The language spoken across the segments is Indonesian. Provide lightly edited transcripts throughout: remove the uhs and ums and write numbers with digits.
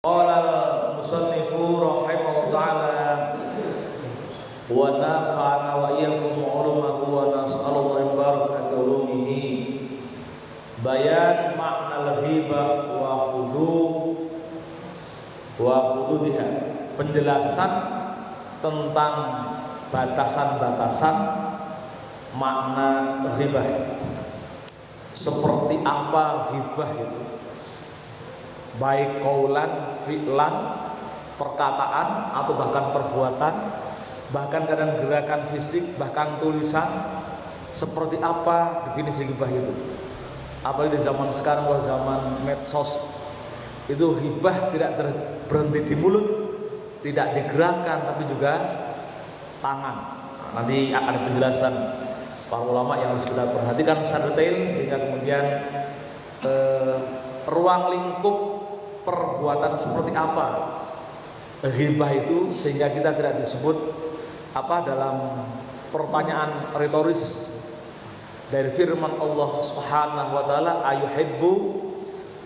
Qala al-musannifu rahimahullah ta'ala wa nafa'ana wa iyyakum ulumahu wa nas'alullahi barakati ulumihi. Bayan makna al-ghibah wa hududiha. Penjelasan tentang batasan-batasan makna ghibah. Seperti apa ghibah itu? Baik qaulan, fi'lan, perkataan atau bahkan perbuatan, bahkan kadang gerakan fisik, bahkan tulisan. Seperti apa definisi ghibah itu? Apalagi di zaman sekarang, zaman medsos, itu ghibah tidak berhenti di mulut, tidak digerakkan, tapi juga tangan. Nanti ada penjelasan para ulama yang harus kita perhatikan secara detail, sehingga kemudian ruang lingkup perbuatan seperti apa ghibah itu, sehingga kita tidak disebut dalam pertanyaan retoris dari firman Allah Subhanahu wa taala, ayuhibbu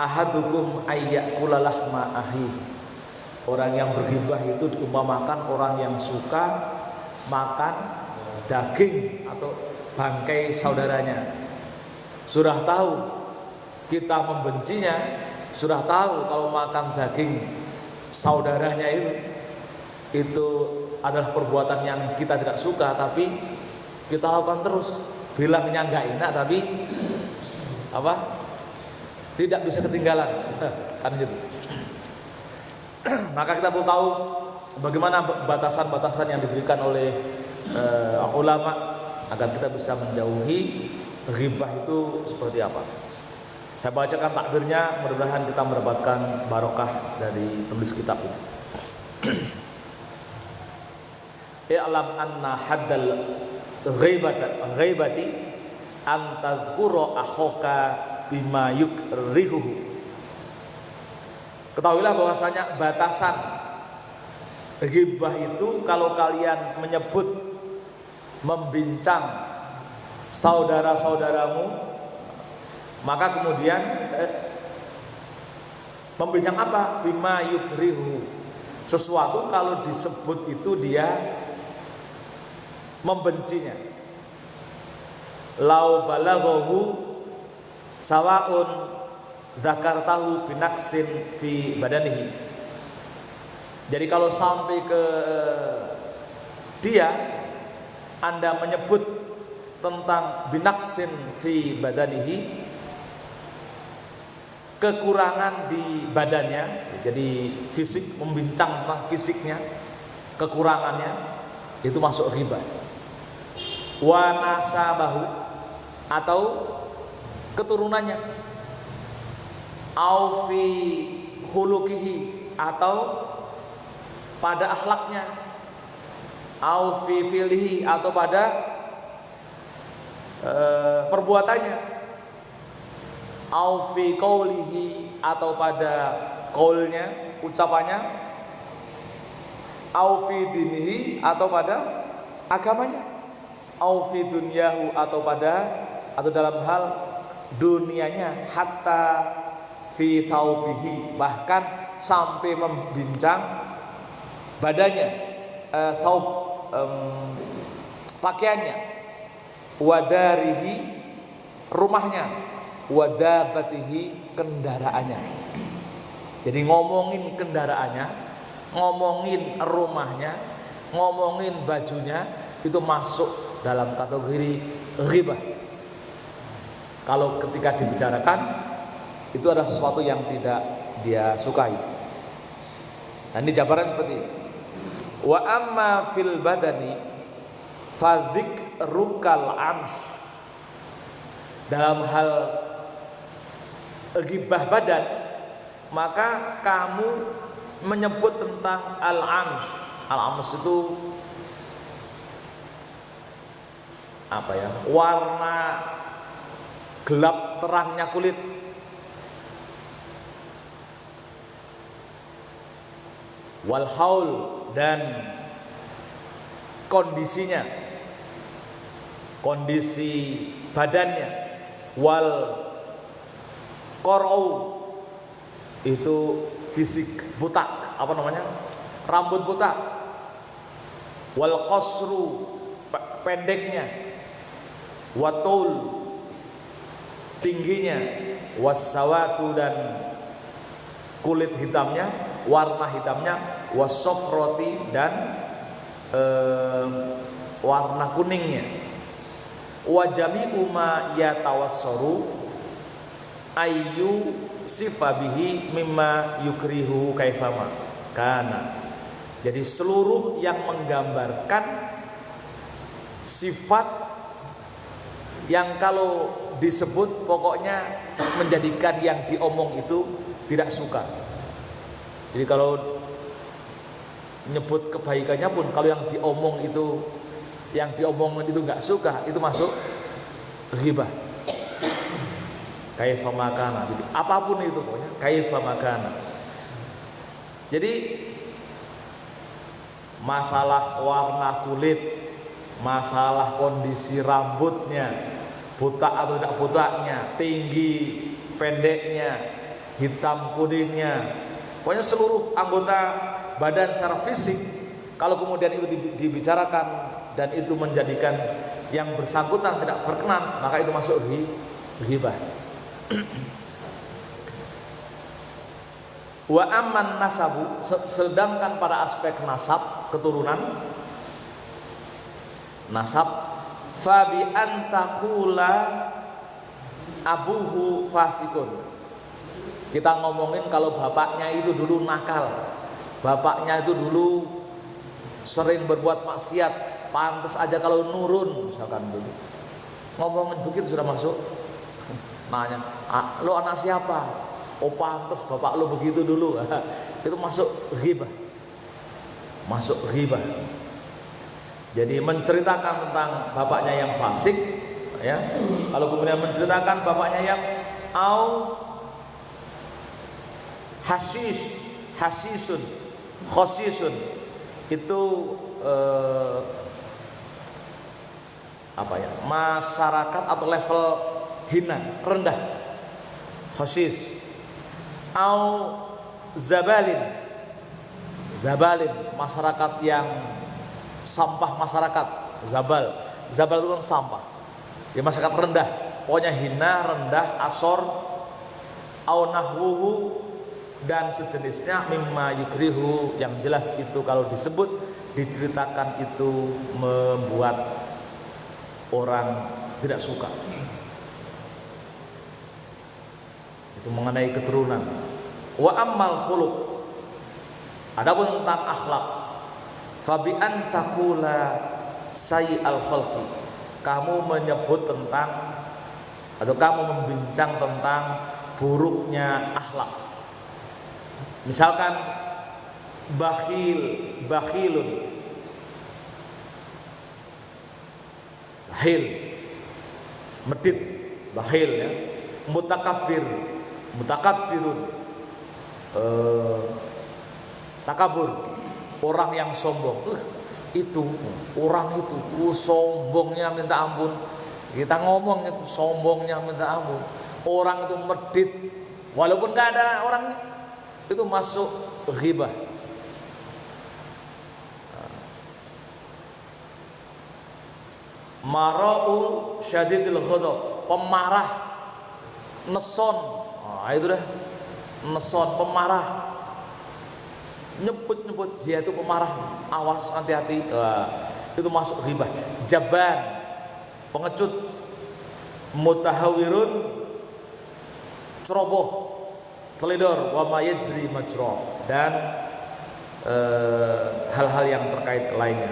ahadukum ayyakula lahma ahi. Orang yang berghibah itu diumpamakan orang yang suka makan daging atau bangkai saudaranya. Sudah tahu kita membencinya, sudah tahu kalau makan daging saudaranya itu adalah perbuatan yang kita tidak suka, tapi kita lakukan terus. Bilangnya enggak enak, tapi tidak bisa ketinggalan. Kan gitu. Maka kita perlu tahu bagaimana batasan-batasan yang diberikan oleh ulama agar kita bisa menjauhi ghibah itu seperti apa. Saya bacakan takbirnya, mudah-mudahan kita mendapatkan barokah dari penulis kitab ini. I'lam anna haddal ghaibati an tadhkura akhaka bima yukrihuhu. Ketahuilah bahwasanya batasan ghibah itu kalau kalian menyebut, membincang saudara-saudaramu, maka kemudian membincang apa? Bima yukrihu. Sesuatu kalau disebut itu dia membencinya. Lau balaghahu sawaun dzakartahu binaksin fi badanihi. Jadi kalau sampai ke dia, Anda menyebut tentang binaksin fi badanihi, kekurangan di badannya, jadi fisik, membincang tentang fisiknya, kekurangannya, itu masuk ghibah. Wa nasabahu, atau keturunannya, au fi khuluqihi, atau pada akhlaknya, au fi filihi, atau pada perbuatannya, au fi qaulihi, atau pada qaulnya, ucapannya, au fi dinihi, atau pada agamanya, au fi dunyahu, atau dalam hal dunianya, hatta fi thawbihi, bahkan sampai membincang badannya, thawb, pakaiannya, wadarihi, rumahnya, wadabatihi, kendaraannya. Jadi ngomongin kendaraannya, ngomongin rumahnya, ngomongin bajunya, itu masuk dalam kategori ghibah. Kalau ketika dibicarakan itu adalah sesuatu yang tidak dia sukai. Nah, ini jabaran seperti ini. Wa amma fil badani fadhikrukal amsh. Dalam hal ghibah badan, maka kamu menyebut tentang al-amsh. Al-amsh itu warna gelap terangnya kulit, wal haul, dan kondisinya, kondisi badannya, wal qara'u, itu fisik botak, apa namanya, rambut botak. Wal qasru, pendeknya. Watul, tingginya. Wassawatu, dan kulit hitamnya, warna hitamnya. Wassofroti, dan warna kuningnya. Wajami'u ma yatawassaru ayyu sifabihi mimma yukrihu kaifama kana. Jadi seluruh yang menggambarkan sifat yang kalau disebut pokoknya menjadikan yang diomong itu tidak suka. Jadi kalau nyebut kebaikannya pun, kalau yang diomong itu, yang diomongin itu nggak suka, itu masuk ghibah. Kaifa makana, jadi apapun itu pokoknya kaifa makana. Jadi masalah warna kulit, masalah kondisi rambutnya, botak atau tidak botaknya, tinggi pendeknya, hitam kuningnya, pokoknya seluruh anggota badan secara fisik, kalau kemudian itu dibicarakan dan itu menjadikan yang bersangkutan tidak berkenan, maka itu masuk ghibah. Wa amman nasabu, sedangkan pada aspek nasab, keturunan, nasab, fa bi antakula abuhu fasikun. Kita ngomongin kalau bapaknya itu dulu nakal, bapaknya itu dulu sering berbuat maksiat, pantas aja kalau nurun misalkan dulu. Ngomongin begitu sudah masuk. Nanya, lo anak siapa? Oh pantas bapak lo begitu dulu. Itu masuk ghibah. Masuk ghibah. Jadi menceritakan tentang bapaknya yang fasik, ya. Kalau kemudian menceritakan bapaknya yang hasisun, khosisun, itu masyarakat atau level hina, rendah, khasis. Zabalin, masyarakat yang sampah masyarakat. Zabal itu kan sampah. Ya masyarakat rendah, pokoknya hina, rendah, asor, au nahwuhu, dan sejenisnya mimma yukrihu, yang jelas itu kalau disebut, diceritakan itu membuat orang tidak suka. Itu mengenai keturunan. Wa ammal khuluq, adapun tentang akhlak, fabi antakula sayyi'al khalqi, kamu menyebut tentang atau kamu membincang tentang buruknya akhlak. Misalkan bakhilun, medit, bakhil, ya. Mutakabbirun, takabur, orang yang sombong. Itu orang itu sombongnya minta ampun. Kita ngomong itu sombongnya minta ampun. Orang itu medit walaupun gak ada orangnya, itu masuk ghibah. Mara'u syadidil ghadab, pemarah, neson. Itu dah, neson, pemarah. Nyebut dia itu pemarah, awas, hati-hati. Itu masuk ghibah. Jaban, pengecut. Mutahawirun, ceroboh, teledor. Wa ma yajri majroh, dan hal-hal yang terkait lainnya.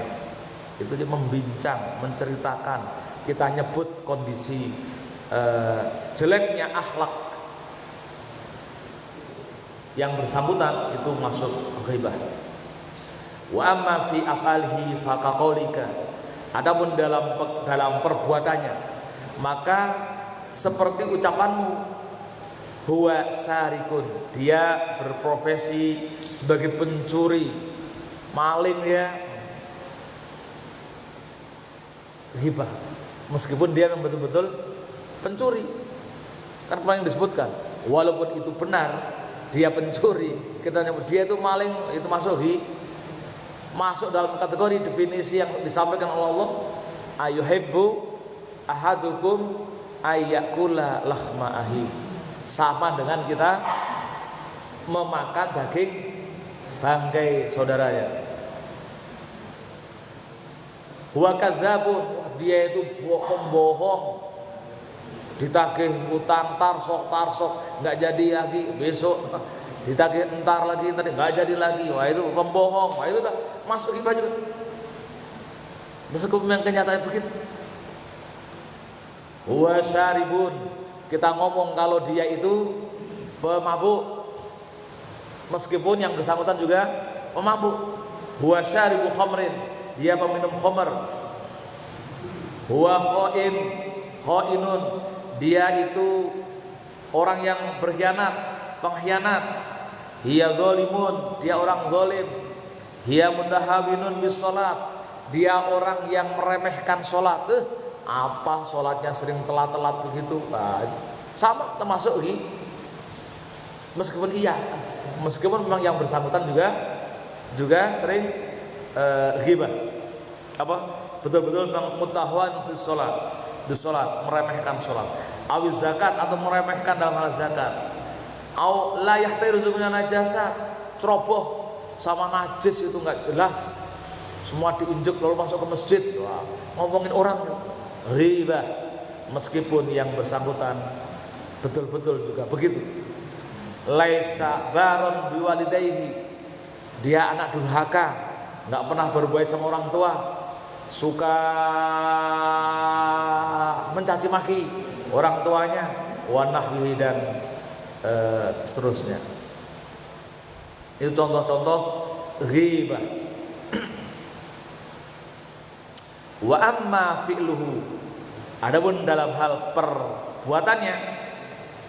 Itu dia membincang, menceritakan, kita nyebut kondisi jeleknya akhlak yang bersangkutan, itu masuk ghibah. Wa amma fi af'alihi faqaulika, adapun dalam perbuatannya, maka seperti ucapanmu, huwa sarikun, dia berprofesi sebagai pencuri, maling, ya. Ghibah, meskipun dia memang betul-betul pencuri, kan paling disebutkan, walaupun itu benar, dia pencuri, kita nyebut dia itu maling, itu masuk dalam kategori definisi yang disampaikan oleh Allah, ayuhibbu ahadukum ayyakula lahma ahi, sama dengan kita memakan daging bangkai saudaranya. Huwa kadzabun, dia itu pembohong, ditagih utang tarsok nggak jadi lagi, besok ditagih entar lagi, tadi nggak jadi lagi, wah itu pembohong, wah itu udah masuk ghibah juga. Meskipun yang kenyataan begitu. Huwa syaribun, kita ngomong kalau dia itu pemabuk, meskipun yang bersangkutan juga pemabuk. Huwa syaribu khamrin, dia peminum khamr. Huwa khainun, dia itu orang yang berkhianat, pengkhianat. Hiya zalimun, dia orang zalim. Hiya mutahawinun bis salat, dia orang yang meremehkan salat. Apa salatnya sering telat-telat begitu. Nah, sama termasuk meskipun memang yang bersangkutan juga sering ghibah. Apa? Betul-betul memang mutahwan bis salat, meremehkan salat. Awiz zakat, atau meremehkan dalam hal zakat. Au la yahtaruzu minan najasat, ceroboh sama najis itu enggak jelas, semua diinjek lalu masuk ke masjid. Wah, ngomongin orang ghibah, meskipun yang bersangkutan betul-betul juga begitu. Laisa baron biwalidayhi, dia anak durhaka, enggak pernah berbuat sama orang tua, suka mencaci maki orang tuanya, wa nahwihi, dan seterusnya. Itu contoh-contoh ghibah. Wa amma fi'luhu, adapun dalam hal perbuatannya,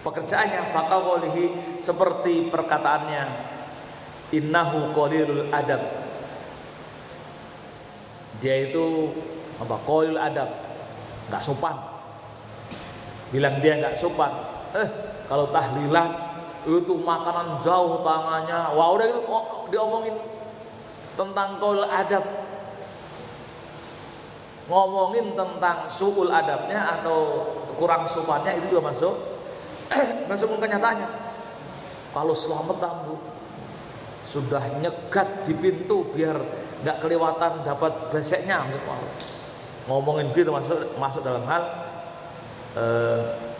pekerjaannya, faqaulihi, seperti perkataannya, innahu qalilul adab, dia itu apa? Qalilul adab, enggak sopan. Bilang dia enggak sopan. Kalau tahlilan itu makanan jauh tangannya, wah udah itu diomongin tentang qaul adab, ngomongin tentang suul adabnya atau kurang sopannya, itu juga masuk kenyataannya. Kalau selamatan tuh sudah nyegat di pintu biar nggak kelewatan dapat beseknya, ngomongin gitu masuk dalam hal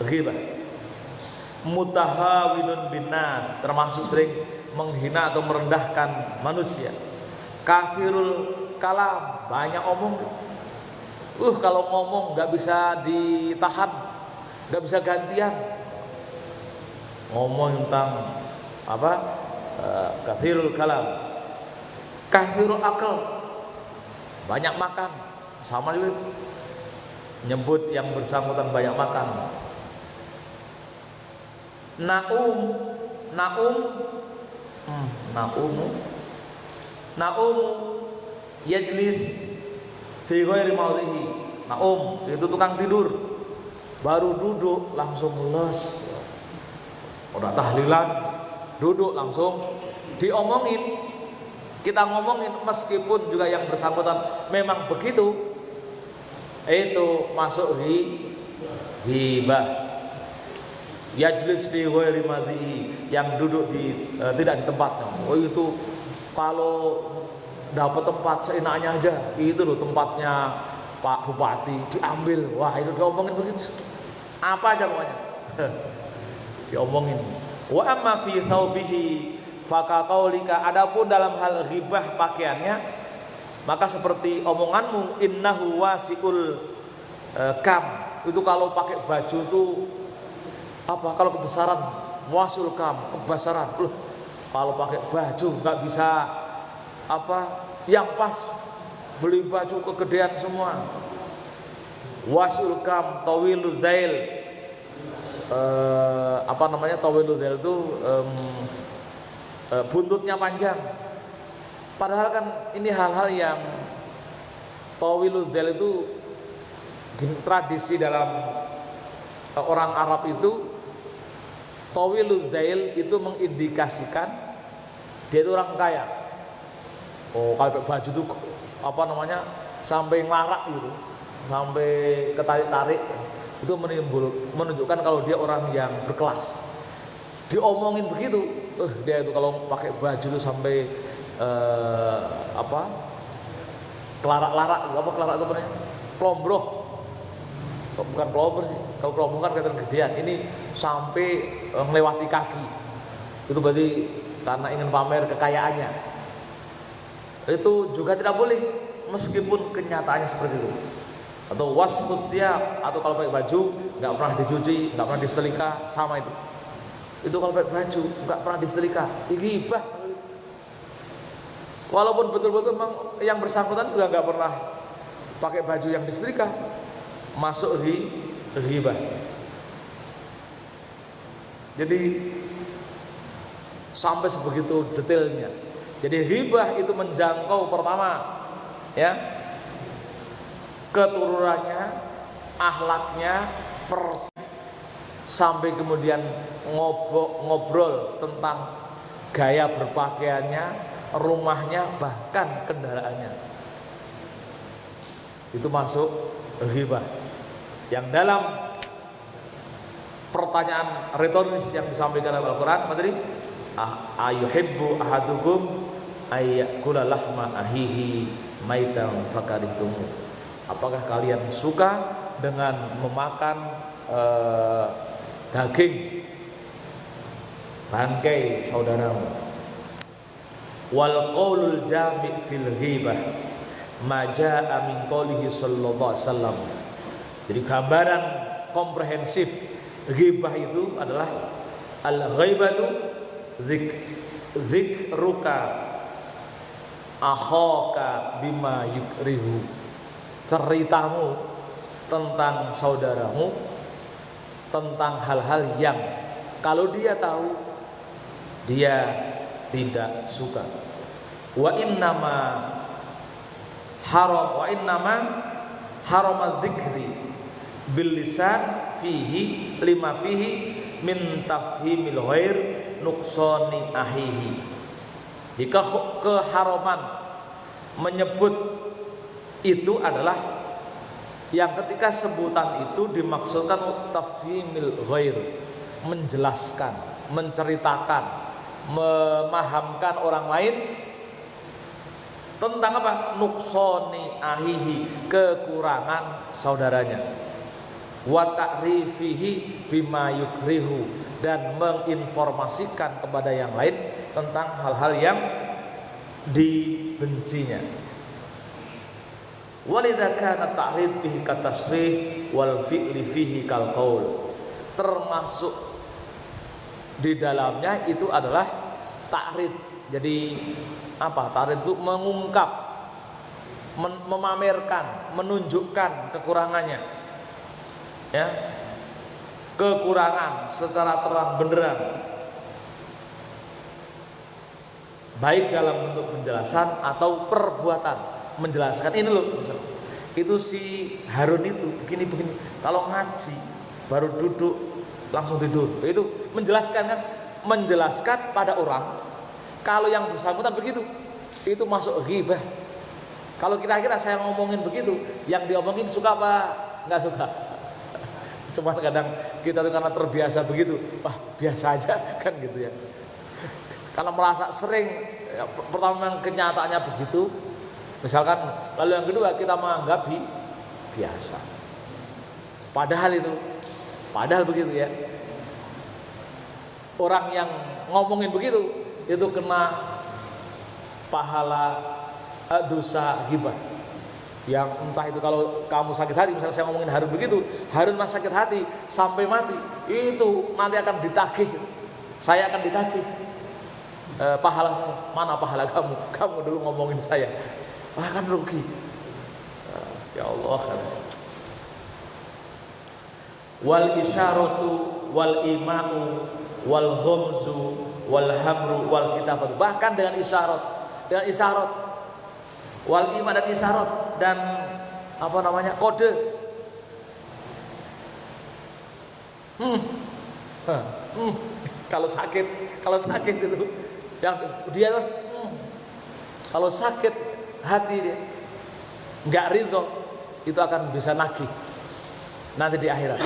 ghibah. Mutahawinun binnas, termasuk sering menghina atau merendahkan manusia. Kathirul kalam, banyak omong. Kalau ngomong nggak bisa ditahan, nggak bisa gantian. Ngomong tentang apa? Kathirul kalam. Kathirul akal, banyak makan. Sama juga nyebut yang bersangkutan banyak makan. Naumu yajlis fi ghairi mawdhihi. Naum itu tukang tidur, baru duduk langsung les. Udah tahlilan, duduk langsung diomongin. Kita ngomongin meskipun juga yang bersangkutan memang begitu, itu masuk ghibah. Yajlis fi ghairi madhihi, yang duduk tidak di tempatnya. Oh itu kalau dapat tempat seenaknya aja, itu loh tempatnya Pak Bupati, diambil. Wah itu diomongin begitu, apa aja pokoknya diomongin. Wa amma fi thawbihi fakaqaulika, adapun dalam hal ghibah pakaiannya, maka seperti omonganmu, innahu wasiul kam, itu kalau pakai baju tuh apa? Kalau kebesaran, wasul kam, kebesaran. Kalau pakai baju nggak bisa apa? Yang pas, beli baju kegedean semua. Wasul kam, tawilul dhail. Apa namanya tawilul dhail itu buntutnya panjang. Padahal kan ini hal-hal yang tawilul dhail itu tradisi dalam orang Arab itu Tawilul dhail itu mengindikasikan dia itu orang kaya. Oh, kalau pakai baju itu apa namanya sampai ngelarak gitu, sampai ketarik-tarik, itu menunjukkan kalau dia orang yang berkelas. Diomongin begitu, dia itu kalau pakai baju itu sampai apa kelarak-larak, apa kelarak itu namanya? Plombroh. Bukan plombroh sih. Kalau plombroh kan kelihatan gedean. Ini sampai melewati kaki. Itu berarti karena ingin pamer kekayaannya. Itu juga tidak boleh meskipun kenyataannya seperti itu. Atau wasfus siyab, atau kalau pakai baju nggak pernah dicuci, nggak pernah disetrika, sama itu. Itu kalau pakai baju nggak pernah disetrika, ghibah. Walaupun betul-betul memang yang bersangkutan juga nggak pernah pakai baju yang disetrika, masuk ghibah. Jadi sampai sebegitu detailnya. Jadi ghibah itu menjangkau pertama, ya, keturunannya, akhlaknya, sampai kemudian ngobrol tentang gaya berpakaiannya, rumahnya, bahkan kendaraannya. Itu masuk ghibah. Yang dalam pertanyaan retoris yang disampaikan dalam Al-Quran materi, ayuhibbu ahadukum ayyakula lahma ahihi maitan fakarihtumu. Apakah kalian suka dengan memakan daging bangkai saudaramu? Wal qaulul jami' fil ghibah ma jaa'a min qoulihi sallallahu alaihi wasallam. Jadi gambaran komprehensif ghibah itu adalah al-ghaibatu dzikruka akhaka bima yukrihu. Ceritamu tentang saudaramu tentang hal-hal yang kalau dia tahu dia tidak suka. Wa innama harama dzikri bil lisan fihi lima fihi min tafhimil ghair nuqsani ahihi. Jika keharaman menyebut itu adalah yang ketika sebutan itu dimaksudkan tafhimil ghair, menjelaskan, menceritakan, memahamkan orang lain tentang apa? Nuqsani ahihi, kekurangan saudaranya. Wa ta'rifihi bima yukrihu, dan menginformasikan kepada yang lain tentang hal-hal yang dibencinya. Walidza kana ta'rid bihi katasrih wal fi'li fihi kal qaul. Termasuk di dalamnya itu adalah ta'rid. Jadi apa? Ta'rid itu mengungkap, memamerkan, menunjukkan kekurangannya. Ya. Kekurangan secara terang benderang. Baik dalam bentuk penjelasan atau perbuatan. Menjelaskan ini loh, misalnya, itu si Harun itu begini. Kalau ngaji baru duduk langsung tidur. Itu menjelaskan kan, menjelaskan pada orang. Kalau yang bersangkutan begitu, itu masuk ghibah. Kalau kira-kira saya ngomongin begitu, yang diomongin suka apa nggak suka? Cuman kadang kita tuh karena terbiasa begitu, wah biasa aja kan gitu ya. Karena merasa sering, ya, pertama kenyataannya begitu. Misalkan, lalu yang kedua kita menganggap biasa. Padahal begitu ya. Orang yang ngomongin begitu itu kena pahala dosa ghibah. Yang entah itu kalau kamu sakit hati, misalnya saya ngomongin Harun begitu, Harun mas sakit hati sampai mati, itu nanti akan ditagih. Saya akan ditagih pahala saya. Mana pahala kamu? Kamu dulu ngomongin saya. Akan rugi. Ya Allah kan. Wal isyaratu wal ima'u wal ghamzu wal hamru wal kitabatu. Bahkan dengan isyarat wal ima dan isyarat dan apa namanya? Kode. Kalau sakit itu yang dia tuh kalau sakit hati dia nggak ridho, itu akan bisa nagih nanti di akhirat.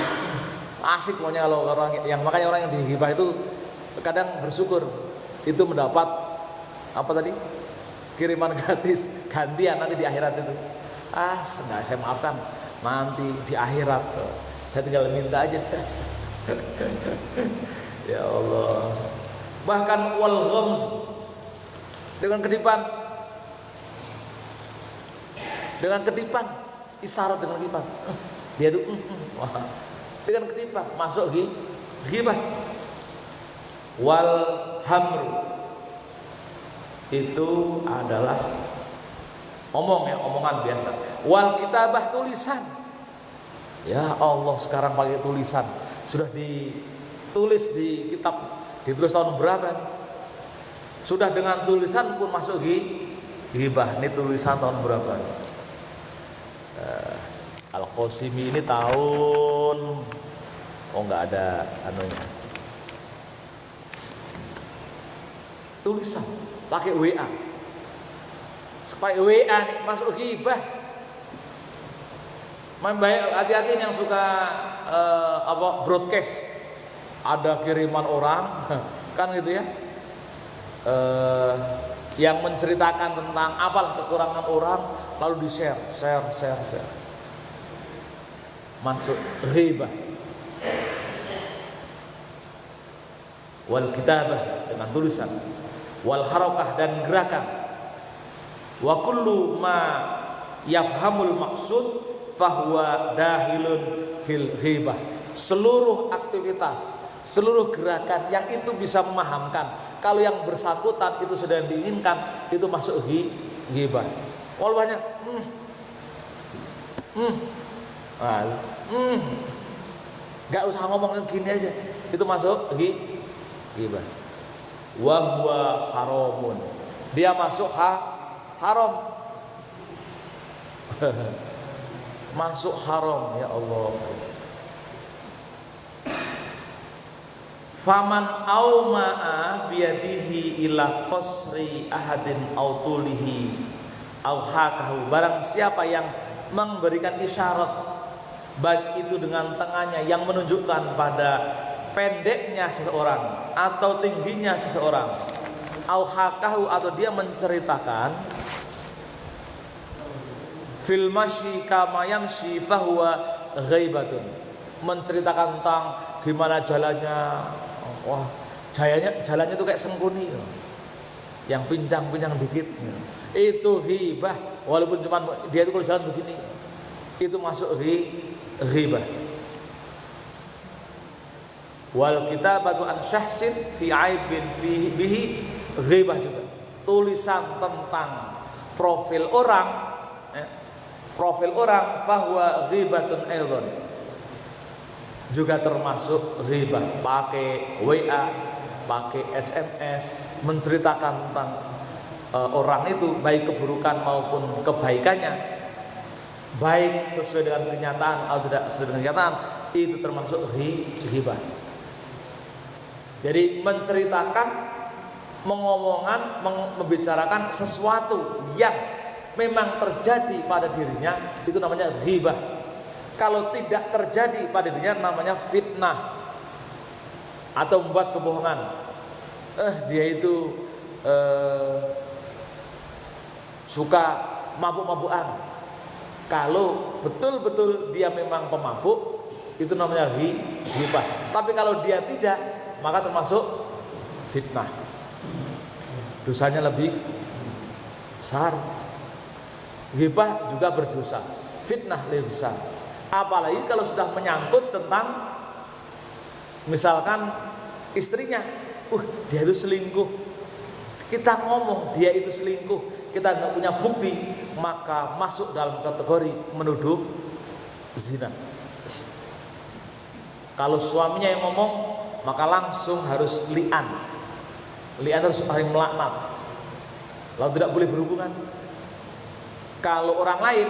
Asik pokoknya kalau orang yang, makanya orang yang dihibah itu kadang bersyukur itu mendapat apa tadi, kiriman gratis gantian nanti di akhirat itu. Nggak, saya maafkan nanti di akhirat, saya tinggal minta aja. Ya Allah. Bahkan wal ghams, dengan kedipan, isyarat dengan kedipan, dia tuh dengan ketipan masuk ghibah. Wal hamru, itu adalah omongan biasa. Wal kitabah, tulisan. Ya Allah, sekarang pakai tulisan, sudah ditulis di kitab, ditulis tahun berapa nih? Sudah dengan tulisan pun masuk ghibah. Ini tulisan tahun berapa? Al-Qasimi ini tahun, nggak ada anunya, tulisan pakai WA, nih masuk ghibah. Hati-hati yang suka broadcast, ada kiriman orang kan gitu ya, yang menceritakan tentang apalah kekurangan orang, lalu di share, masuk ghibah. Wal kitabah, dengan tulisan. Wal harakah, dan gerakan. Wa kullu ma yafhamul maksud fahuwa dahilun fil ghibah. Seluruh aktivitas, seluruh gerakan yang itu bisa memahamkan kalau yang bersangkutan itu sudah diinginkan, itu masuk ghibah. Walau banyak nggak usah ngomong gini aja, itu masuk ghibah. Wa huwa haramun, dia masuk haram. Masuk haram, ya Allah. Faman auma'a biyadihi ila qasri ahadin aw tulihi aw hakahu, barang siapa yang memberikan isyarat, baik itu dengan tangannya yang menunjukkan pada pendeknya seseorang atau tingginya seseorang, au hakahu, atau dia menceritakan, fil masyi kama yamshi fahuwa ghaibatun, menceritakan tentang gimana jalannya, jalannya tuh kayak sengkuni, yang pincang-pincang dikit, itu hibah, walaupun cuma dia itu kalau jalan begini, itu masuk ghibah. Wal kitabatu an syahsin fi aibin bihi ghibah juga. Tulisan tentang profil orang, fahuwa ghibatun aidon, juga termasuk ghibah. Pakai WA, pakai SMS, menceritakan tentang orang itu, baik keburukan maupun kebaikannya, baik sesuai dengan kenyataan atau tidak sesuai dengan kenyataan, itu termasuk ghibah. Jadi menceritakan, membicarakan sesuatu yang memang terjadi pada dirinya, itu namanya ghibah. Kalau tidak terjadi pada dirinya, namanya fitnah atau membuat kebohongan. Dia itu suka mabuk-mabukan. Kalau betul-betul dia memang pemabuk, itu namanya ghibah. Tapi kalau dia tidak, maka termasuk fitnah. Dosanya lebih besar. Ghibah juga berdosa, fitnah lebih besar. Apalagi kalau sudah menyangkut tentang misalkan istrinya, dia itu selingkuh. Kita ngomong dia itu selingkuh, kita nggak punya bukti, maka masuk dalam kategori menuduh zina. Kalau suaminya yang ngomong, maka langsung harus li'an harus saling melaknat, lalu tidak boleh berhubungan. Kalau orang lain,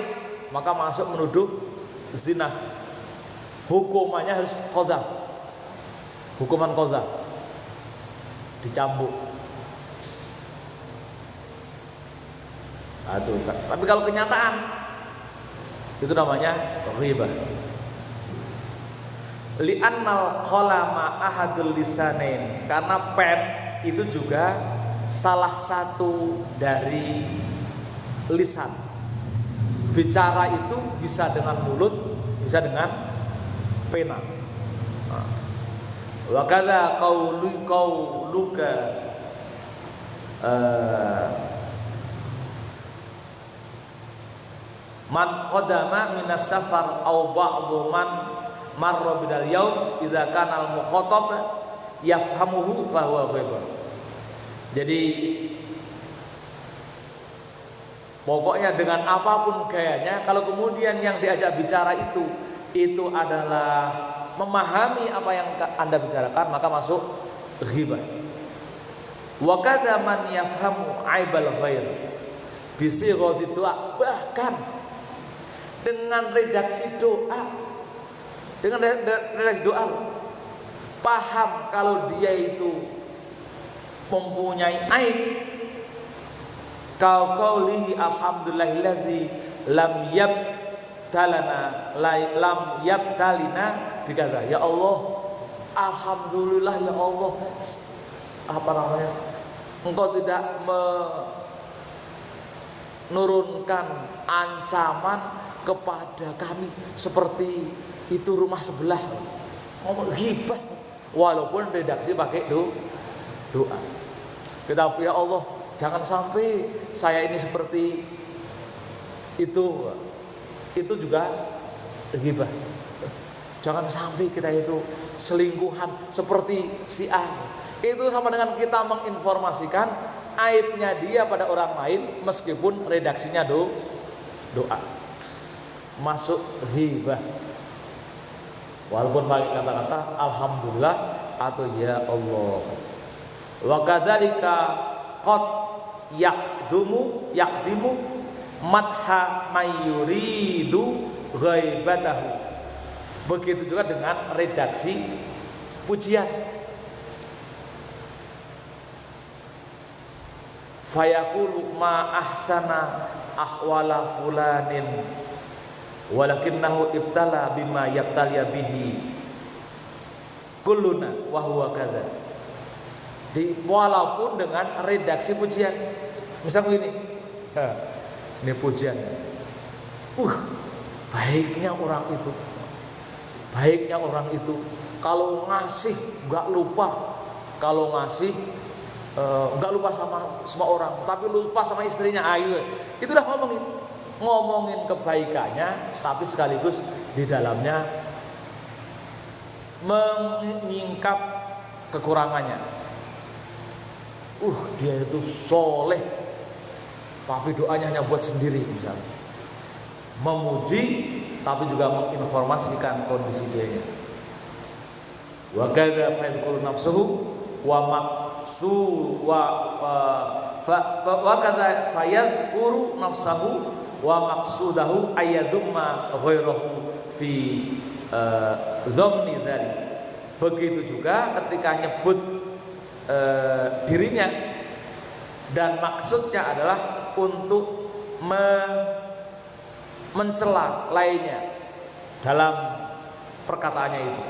maka masuk menuduh zina, hukumannya harus qadzaf, hukuman qadzaf. dicambuk. Nah, itu. Tapi kalau kenyataan itu namanya ghibah. Li'annal qalama ahadul lisanain, karena pen itu juga salah satu dari lisan. Bicara itu bisa dengan mulut, bisa dengan pena. Wa kadza qauluka man qadama minas safar aw ba'dhu man marra bidal yaum idza kana al mukhatab yafhamuhu fa huwa ghibah. Jadi pokoknya dengan apapun gayanya, kalau kemudian yang diajak bicara itu adalah memahami apa yang Anda bicarakan, maka masuk ghibah. Wa kadza man yafhamu aibal ghair bi sighati doa, bahkan dengan redaksi doa, paham kalau dia itu mempunyai aib. Kau qaulihi alhamdulillahilladzi lam yabtalina bikadza. Ya Allah, alhamdulillah ya Allah, Engkau tidak menurunkan ancaman kepada kami seperti itu rumah sebelah. Ngomong ghibah walaupun redaksi pakai doa. Kita ya Allah, jangan sampai saya ini seperti itu. Itu juga ghibah. Jangan sampai kita itu selingkuhan seperti si A. Itu sama dengan kita menginformasikan aibnya dia pada orang lain meskipun redaksinya doa. Masuk ghibah. Walaupun pakai kata-kata alhamdulillah atau ya Allah. Wa kadzalika qad yaqdimu madha mayyuridu ghaibatahu. Begitu juga dengan redaksi pujian. Fayaqulu ma ahsana ahwala fulanin walakinnahu ibtala bima yabtaliya bihi kulluna wa huwa kadza. Walaupun dengan redaksi pujian. Misal begini, ini pujian. Baiknya orang itu. Baiknya orang itu. Kalau ngasih enggak lupa. Kalau ngasih enggak lupa sama semua orang, tapi lupa sama istrinya. Ayo. Itu udah ngomongin kebaikannya, tapi sekaligus di dalamnya menyingkap kekurangannya. Dia itu soleh, tapi doanya hanya buat sendiri misalnya. Memuji, tapi juga menginformasikan kondisi dianya. Wa kadza fayadhkuru nafsuhu wa maqsu wa kadza fayadhkuru nafsahu wa maqsudahu ayyadhumma ghairahu fi dhamni dzalik. Begitu juga ketika nyebut dirinya dan maksudnya adalah untuk mencela lainnya dalam perkataannya itu.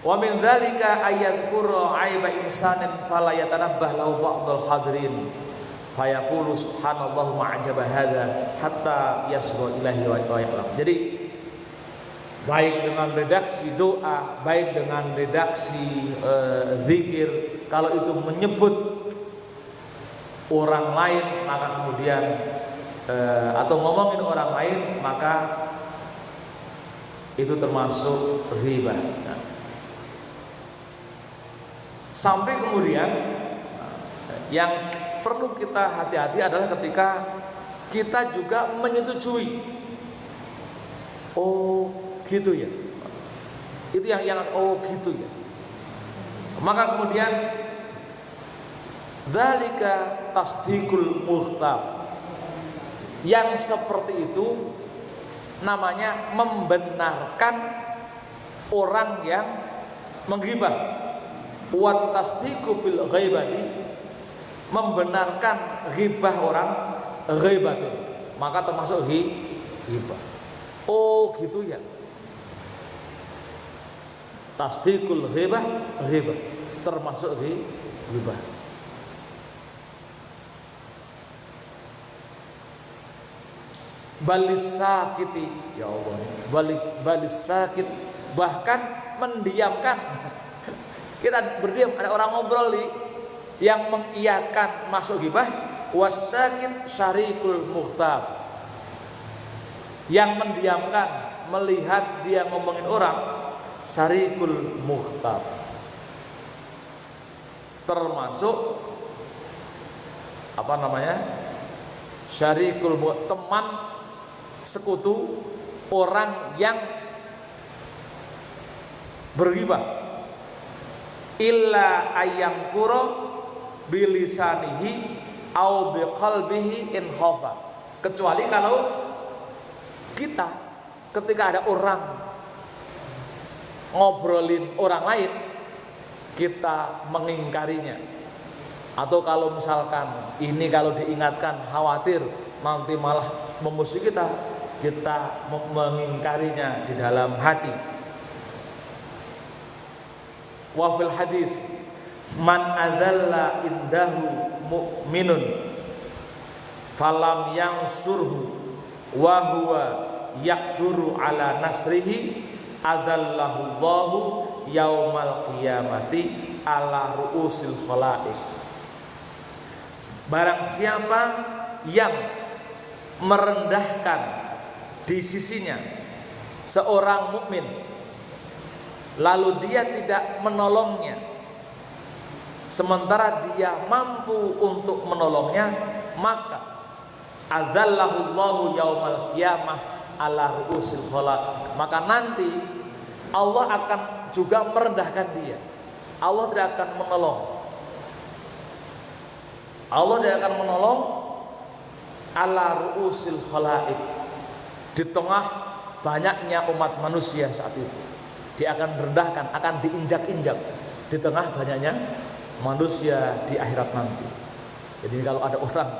Wa min dzalika ayyadhkuru aiba insanin fala yatanabbah lahu ba'dul hadirin fayaqulu subhanallahu ma'ajaba hadza hatta yasgha ilahi wa ya'lam. Jadi baik dengan redaksi doa, baik dengan redaksi zikir, kalau itu menyebut orang lain, maka kemudian atau ngomongin orang lain, maka itu termasuk ghibah. Sampai kemudian yang perlu kita hati-hati adalah ketika kita juga menyetujui. Gitu ya. Itu yang gitu ya. Maka kemudian dzalika tasdiqul muhtab. Yang seperti itu namanya membenarkan orang yang menggibah, wa tasdiqu bil ghaibati, membenarkan ghibah orang, ghibatun, maka termasuk ghibah. Oh gitu ya. Tasdiqul ghibah, ghibah termasuk ghibah. Balis sakiti, ya Allah, balis sakit, bahkan mendiamkan. Kita berdiam, ada orang ngobrol nih yang mengiyakan masuk ghibah, wasakit syarikul muhtab, yang mendiamkan melihat dia ngomongin orang, syarikul muhtab, termasuk apa namanya, syarikul teman sekutu orang yang berghibah. Illa ayam kuro bilisanihi au biqalbihi in khafa, kecuali kalau kita ketika ada orang ngobrolin orang lain kita mengingkarinya, atau kalau misalkan ini kalau diingatkan khawatir nanti malah memusuhi kita mengingkarinya di dalam hati. Wa fil hadis man adzalla indahu mu'minun falam yansurhu wa huwa yaqduru ala nasrihi adallahu Allahu yaumal qiyamati ala ru'usil khalaiq. Barang siapa yang merendahkan di sisinya seorang mukmin, lalu dia tidak menolongnya, sementara dia mampu untuk menolongnya, maka adzallahu Allahu yaumal qiyamah ala ru'usil khalaiq, maka nanti Allah akan juga merendahkan dia. Allah tidak akan menolong. Allah tidak akan menolong ala ru'usil khalaiq, di tengah banyaknya umat manusia saat itu. Dia akan merendahkan, akan diinjak-injak di tengah banyaknya manusia di akhirat nanti. Jadi kalau ada orang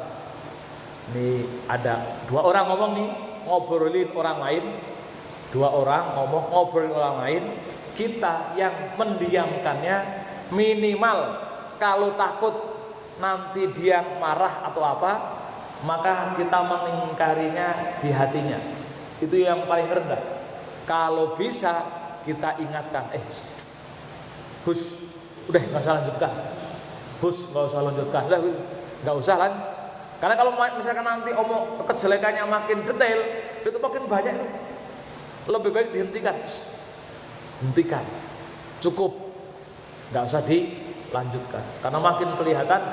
nih, ada dua orang ngomong nih, ngobrolin orang lain, dua orang ngomong ngobrolin orang lain, kita yang mendiamkannya, minimal kalau takut nanti dia marah atau apa, maka kita mengingkarinya di hatinya. Itu yang paling rendah. Kalau bisa kita ingatkan, Hus, udah nggak usah lanjutkan, Hus nggak usah lanjutkan, udah nggak usah lan. Karena kalau misalkan nanti omong kejelekannya makin detail, itu makin banyak itu. Lebih baik dihentikan, hentikan, cukup, nggak usah dilanjutkan. Karena makin kelihatan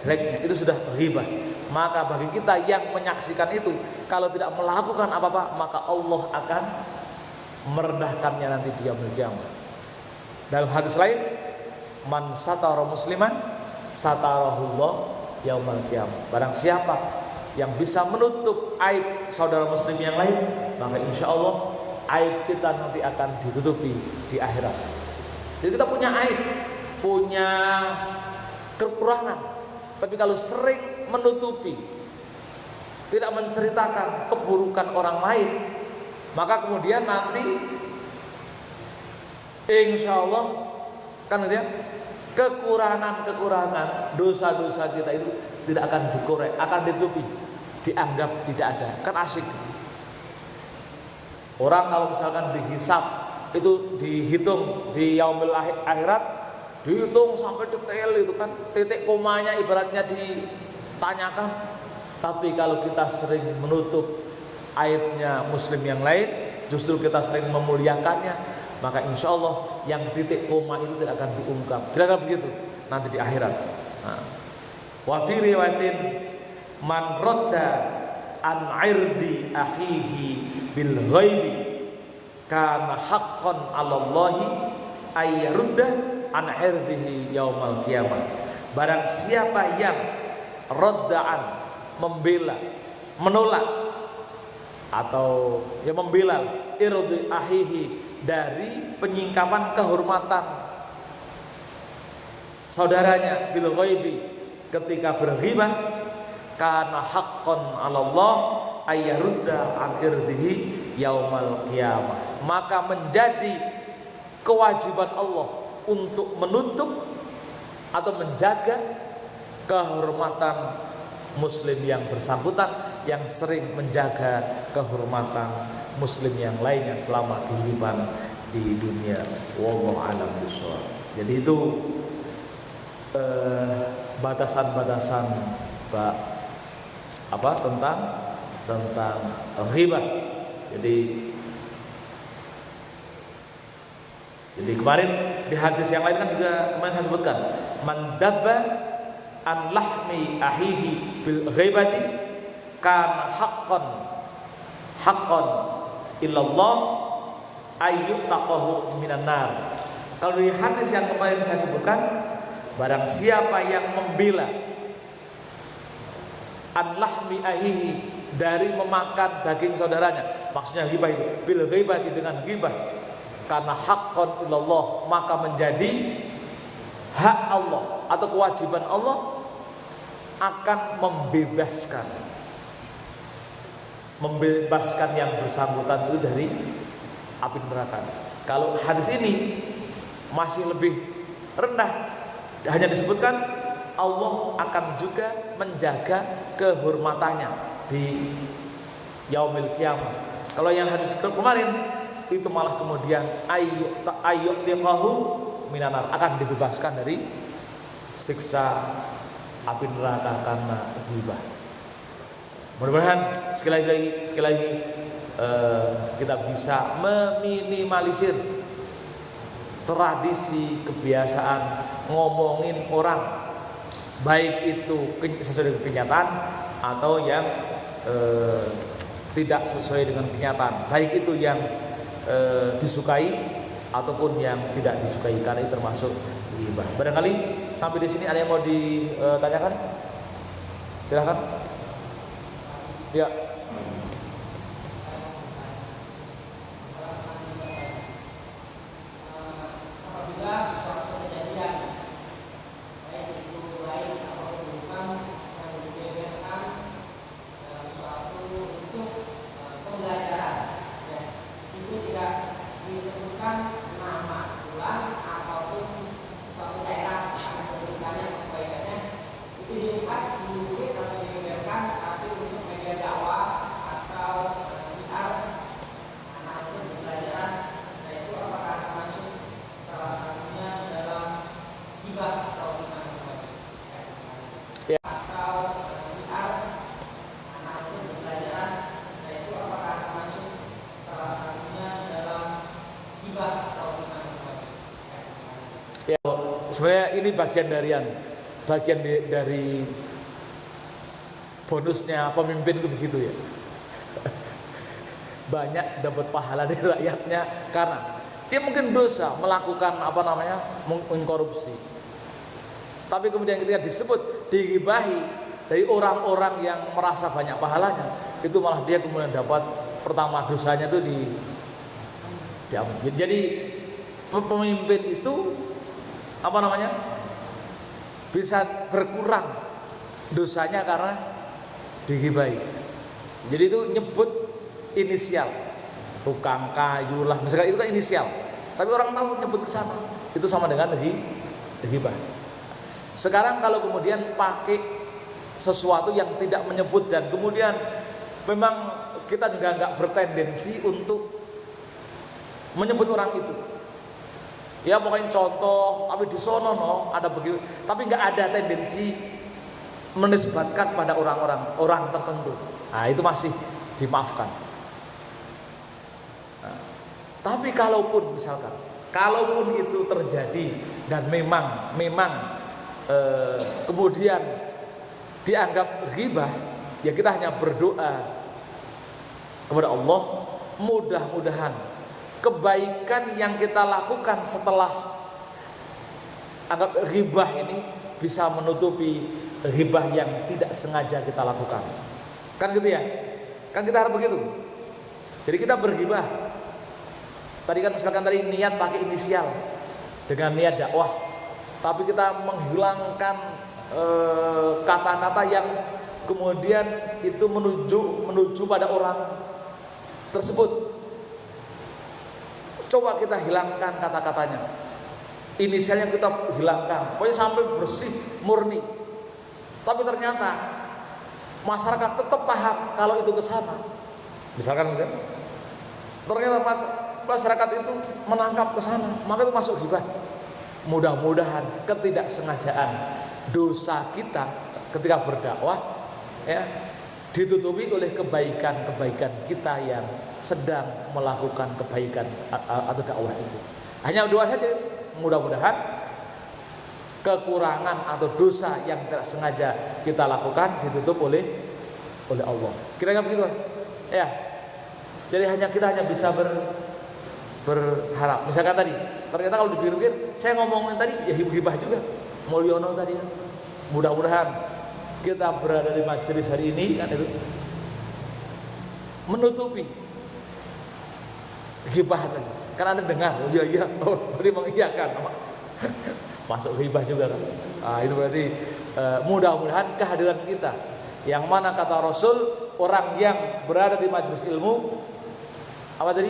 jeleknya, itu sudah ghibah. Maka bagi kita yang menyaksikan itu, kalau tidak melakukan apa-apa, maka Allah akan merendahkannya nanti di yaumul qiyamah. Dalam hadis lain, man satara musliman satarahullah yaumal qiyamah. Barang siapa yang bisa menutup aib saudara muslim yang lain, maka insya Allah aib kita nanti akan ditutupi di akhirat. Jadi kita punya aib, punya kekurangan, tapi kalau sering menutupi, tidak menceritakan keburukan orang lain, maka kemudian nanti insya Allah kan gitu ya, kekurangan-kekurangan, dosa-dosa kita itu tidak akan dikorek, akan ditutupi, dianggap tidak ada. Kan asik. Orang kalau misalkan dihisab, itu dihitung di yaumil akhirat, dihitung sampai detail itu kan, titik komanya ibaratnya ditanyakan. Tapi kalau kita sering menutup aibnya muslim yang lain, justru kita sering memuliakannya, maka insya Allah yang titik koma itu tidak akan diungkap. Tidak akan begitu nanti di akhirat. Wa fi riwayatin man radda an irdi akhihi bil ghaibi kana haqqan 'ala Allahi ay yarudda an irdihi yaumal qiyamah. Barang siapa yang radda'an, membela, menolak, atau yang membela irdi akhihi dari penyingkapan kehormatan saudaranya bil ghaibi ketika berghibah, kana haqqan 'ala Allah ayyarudda an irdihi yaumal qiyamah, maka menjadi kewajiban Allah untuk menutup atau menjaga kehormatan muslim yang bersangkutan yang sering menjaga kehormatan muslim yang lainnya selama kehidupan di dunia. Wallahu a'lam bishawab. Jadi itu batasan-batasan tentang ghibah. Jadi kemarin di hadis yang lain kan juga kemarin saya sebutkan, man dabba an lahmi ahihi bil ghibati kana haqqan illallah ayyutaqahu minan nar. Kalau di hadis yang kemarin saya sebutkan, barang siapa yang membela an lahmi ahihi, dari memakan daging saudaranya, maksudnya ghibah itu bil ghibati, dengan ghibah, karena haqqan ilallah, maka menjadi hak Allah atau kewajiban Allah akan membebaskan yang bersangkutan itu dari api neraka. Kalau hadis ini masih lebih rendah, hanya disebutkan Allah akan juga menjaga kehormatannya di yaumil qiyamah. Kalau yang hadis kemarin itu malah kemudian ayyutiqahu minanar, akan dibebaskan dari siksa api neraka karena ghibah. Mudah-mudahan sekali lagi kita bisa meminimalisir tradisi kebiasaan ngomongin orang, baik itu sesuai dengan kenyataan atau yang tidak sesuai dengan kenyataan, baik itu yang disukai ataupun yang tidak disukai, karena itu termasuk ghibah. Barangkali sampai di sini ada yang mau ditanyakan? Silakan. Ya. Sebenarnya ini bagian dari bonusnya pemimpin itu begitu ya. Banyak dapat pahala dari rakyatnya karena dia mungkin dosa melakukan mengkorupsi. Tapi kemudian ketika disebut dighibahi dari orang-orang yang merasa banyak pahalanya, itu malah dia kemudian dapat pertama dosanya itu diampuni. Jadi pemimpin itu bisa berkurang dosanya karena dighibahi. Jadi itu nyebut inisial, tukang kayu lah misalkan, itu kan inisial, tapi orang tahu nyebut ke sana, itu sama dengan ghibah. Sekarang kalau kemudian pakai sesuatu yang tidak menyebut, dan kemudian memang kita juga nggak bertendensi untuk menyebut orang itu. Ya pokoknya contoh, tapi di sono ada begitu, tapi nggak ada tendensi menisbatkan pada orang tertentu. Nah itu masih dimaafkan. Nah, tapi kalaupun itu terjadi dan memang kemudian dianggap ghibah, ya kita hanya berdoa kepada Allah, mudah-mudahan kebaikan yang kita lakukan setelah anggap ghibah ini bisa menutupi ghibah yang tidak sengaja kita lakukan. Kan gitu ya? Kan kita harus begitu. Jadi kita berghibah, Tadi kan misalkan tadi niat pakai inisial dengan niat dakwah, tapi kita menghilangkan kata-kata yang kemudian itu menuju pada orang tersebut. Coba kita hilangkan kata-katanya, inisialnya kita hilangkan, pokoknya sampai bersih murni. Tapi ternyata masyarakat tetap paham kalau itu ke sana. Misalkan gitu, ternyata masyarakat itu menangkap ke sana, maka itu masuk ghibah. Mudah-mudahan ketidaksengajaan dosa kita ketika berdakwah ya ditutupi oleh kebaikan-kebaikan kita yang sedang melakukan kebaikan atau dakwah itu. Hanya doa saja, mudah-mudahan kekurangan atau dosa yang tidak sengaja kita lakukan ditutup oleh Allah. Kira-kira begitu, Mas? Ya. Jadi kita hanya bisa berharap. Misalkan tadi, ternyata kalau dipikir-pikir, saya ngomongin tadi ya hibah juga. Mulyono tadi, mudah-mudahan kita berada di majelis hari ini kan itu menutupi hibah tadi. Karena Anda dengar, oh iya, berarti mengiyakan, masuk hibah juga kan. Nah, itu berarti mudah-mudahan kehadiran kita, yang mana kata Rasul, orang yang berada di majelis ilmu apa tadi?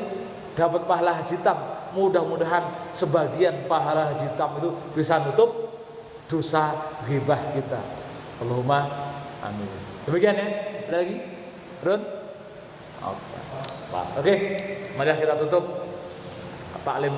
Dapat pahala haji hitam. Mudah-mudahan sebagian pahala haji hitam itu bisa nutup dosa ghibah kita. Allahumma amin. Demikian ya. Ada lagi? Run? Oke. Pas. Oke. Mari kita tutup taklim.